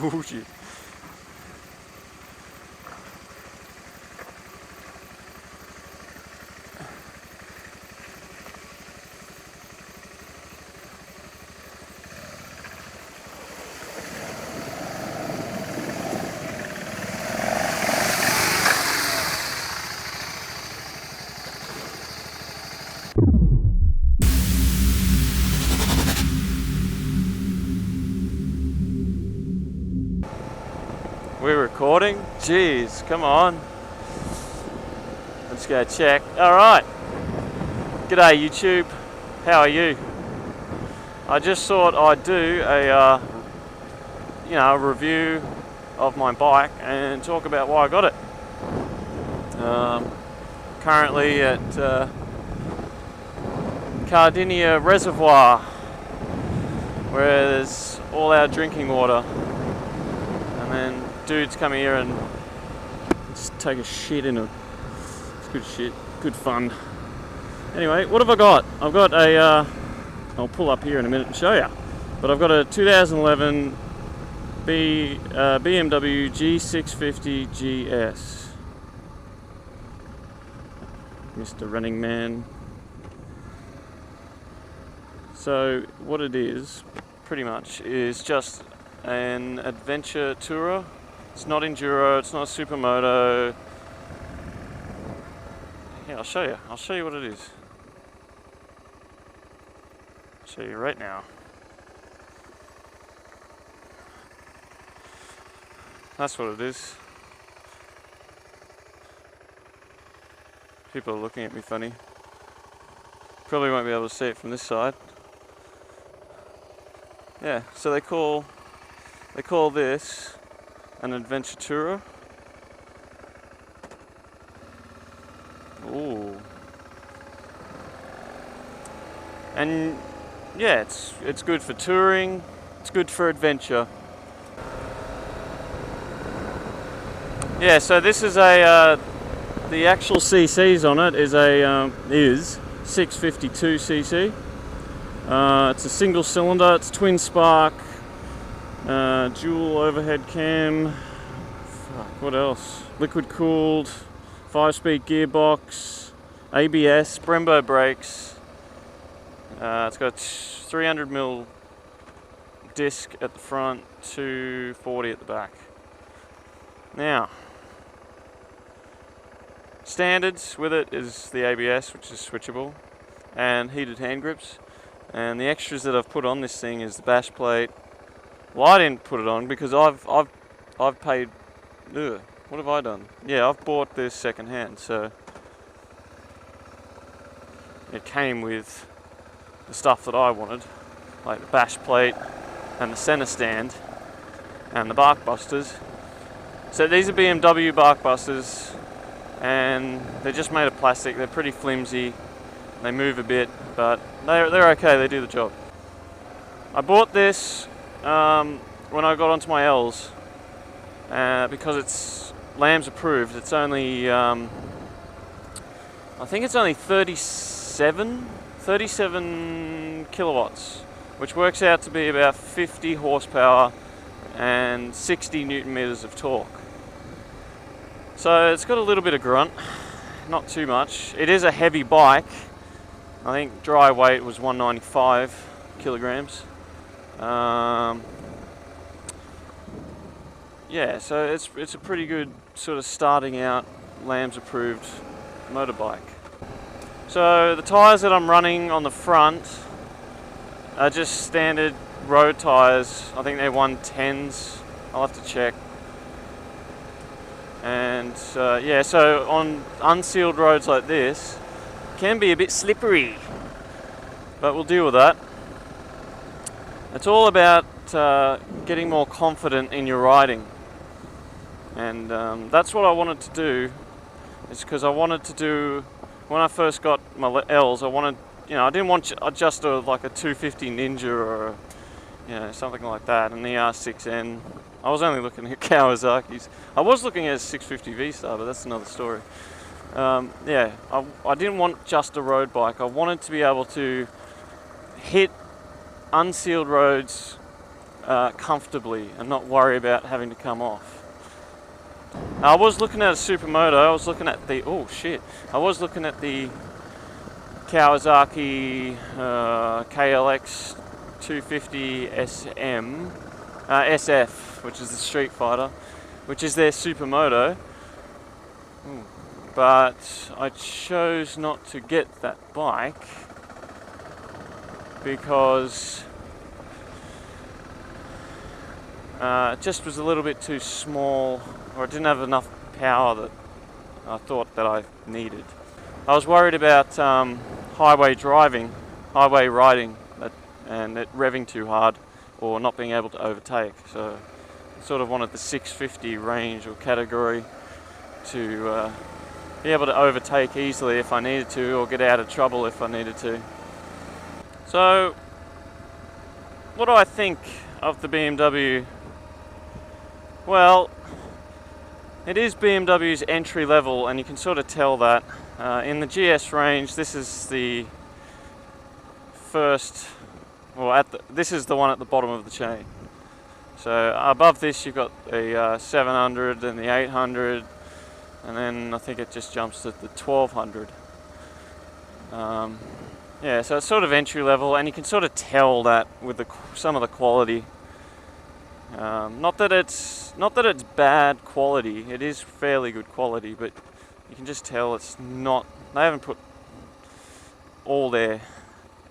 Oh shit. We're recording? Jeez, come on. Let's go check. Alright. G'day YouTube. How are you? I just thought I'd do a review of my bike and talk about why I got it. Currently at Cardinia Reservoir, where there's all our drinking water, and then dudes come here and just take a shit in it. It's good shit, good fun. Anyway, what have I got? I've got a, I'll pull up here in a minute and show you, but I've got a 2011 BMW G650GS. Mr. Running Man. So what it is, pretty much, is just an adventure tourer. It's not enduro, it's not supermoto. Yeah, I'll show you what it is. I'll show you right now. That's what it is. People are looking at me funny. Probably won't be able to see it from this side. Yeah, so they call this an adventure tourer. Ooh. And yeah, it's good for touring. It's good for adventure. Yeah, so this is a the actual CCs on it is 652 cc. It's a single cylinder. It's twin spark. Dual overhead cam. Fuck, what else? Liquid cooled, 5-speed gearbox, ABS, Brembo brakes. It's got 300mm disc at the front, 240 at the back. Now, standards with it is the ABS, which is switchable, and heated hand grips. And the extras that I've put on this thing is the bash plate. Well, I didn't put it on because I've paid. Ugh, what have I done? Yeah, I've bought this second hand, so it came with the stuff that I wanted, like the bash plate and the center stand and the bark busters. So these are BMW bark busters, and they're just made of plastic. They're pretty flimsy. They move a bit, but they're okay. They do the job. I bought this when I got onto my L's because it's LAMS approved. It's only I think it's only 37 kilowatts, which works out to be about 50 horsepower and 60 newton meters of torque. So it's got a little bit of grunt, not too much. It is a heavy bike. I think dry weight was 195 kilograms. Yeah, so it's a pretty good sort of starting out LAMS approved motorbike. So the tyres that I'm running on the front are just standard road tyres. I think they're 110s. I'll have to check. And yeah, so on unsealed roads like this, can be a bit slippery, but we'll deal with that. It's all about getting more confident in your riding, and that's what I wanted to do. It's because I wanted to do, when I first got my L's, I wanted, I didn't want just like a 250 Ninja or something like that, an ER6N. I was only looking at Kawasaki's. I was looking at a 650 V-Star, but that's another story. Yeah, I didn't want just a road bike. I wanted to be able to hit unsealed roads comfortably and not worry about having to come off. I was looking at a supermoto. I was looking at the I was looking at the Kawasaki KLX 250 SM SF, which is the Street Fighter, which is their supermoto. But I chose not to get that bike because it just was a little bit too small, or it didn't have enough power that I thought that I needed. I was worried about highway riding, and it revving too hard or not being able to overtake. So I sort of wanted the 650 range or category to be able to overtake easily if I needed to, or get out of trouble if I needed to. So what do I think of the BMW? Well, it is BMW's entry level, and you can sort of tell that. In the GS range, this is the first, this is the one at the bottom of the chain. So above this you've got the 700 and the 800, and then I think it just jumps to the 1200. Yeah, so it's sort of entry level, and you can sort of tell that with some of the quality. Not that it's bad quality. It is fairly good quality, but you can just tell it's not. They haven't put all their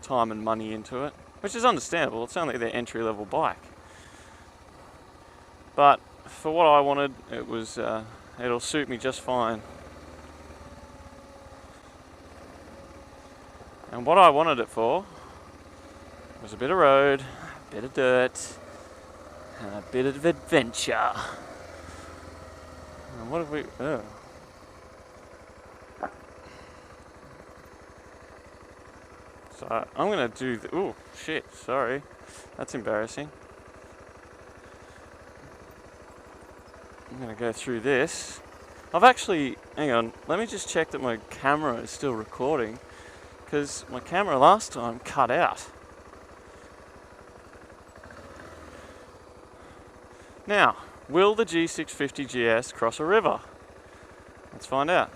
time and money into it, which is understandable. It's only their entry level bike. But for what I wanted, it was. It'll suit me just fine. And what I wanted it for was a bit of road, a bit of dirt, and a bit of adventure. And what have we... Oh. So I'm going to do... Oh, shit, sorry. That's embarrassing. I'm going to go through this. I've actually... Hang on, let me just check that my camera is still recording, because my camera last time cut out. Now, will the G650GS cross a river? Let's find out.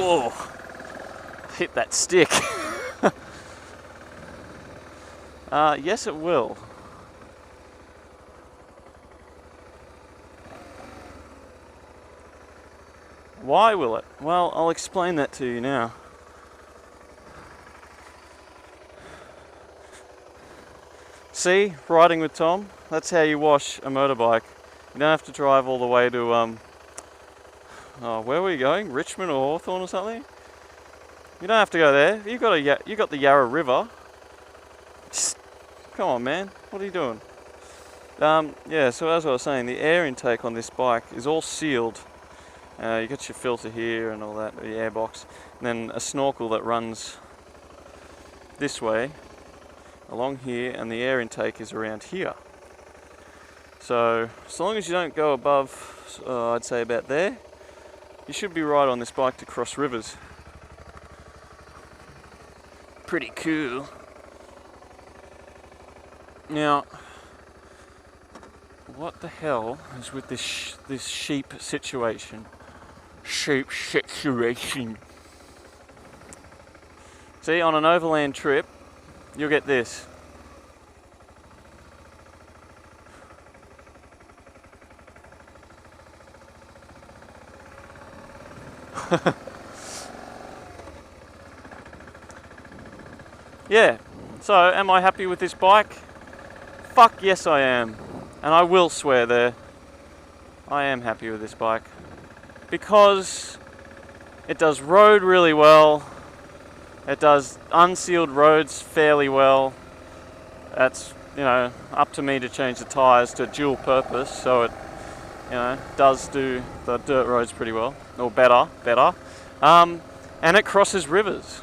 Oh, hit that stick. Yes, it will. Why will it? Well, I'll explain that to you now. See, riding with Tom, that's how you wash a motorbike. You don't have to drive all the way to, where were you going? Richmond or Hawthorne or something? You don't have to go there. You got the Yarra River. Just, come on, man. What are you doing? Yeah, so as I was saying, the air intake on this bike is all sealed. You got your filter here and all that, the air box, and then a snorkel that runs this way along here, and the air intake is around here. So as long as you don't go above, I'd say about there, you should be right on this bike to cross rivers. Pretty cool. Now, what the hell is with this sheep situation? Sheep situation. See, on an overland trip, you'll get this. Yeah, so am I happy with this bike? Fuck yes I am. And I will swear there. I am happy with this bike. Because it does road really well. It does unsealed roads fairly well. That's, up to me to change the tyres to dual purpose, so it, does do the dirt roads pretty well, or better. And it crosses rivers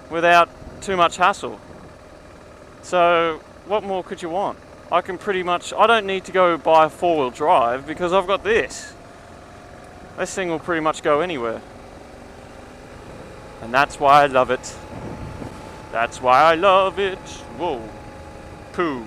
without too much hassle. So what more could you want? I don't need to go buy a four-wheel drive because I've got this. This thing will pretty much go anywhere. And that's why I love it. That's why I love it. Whoa. Poo.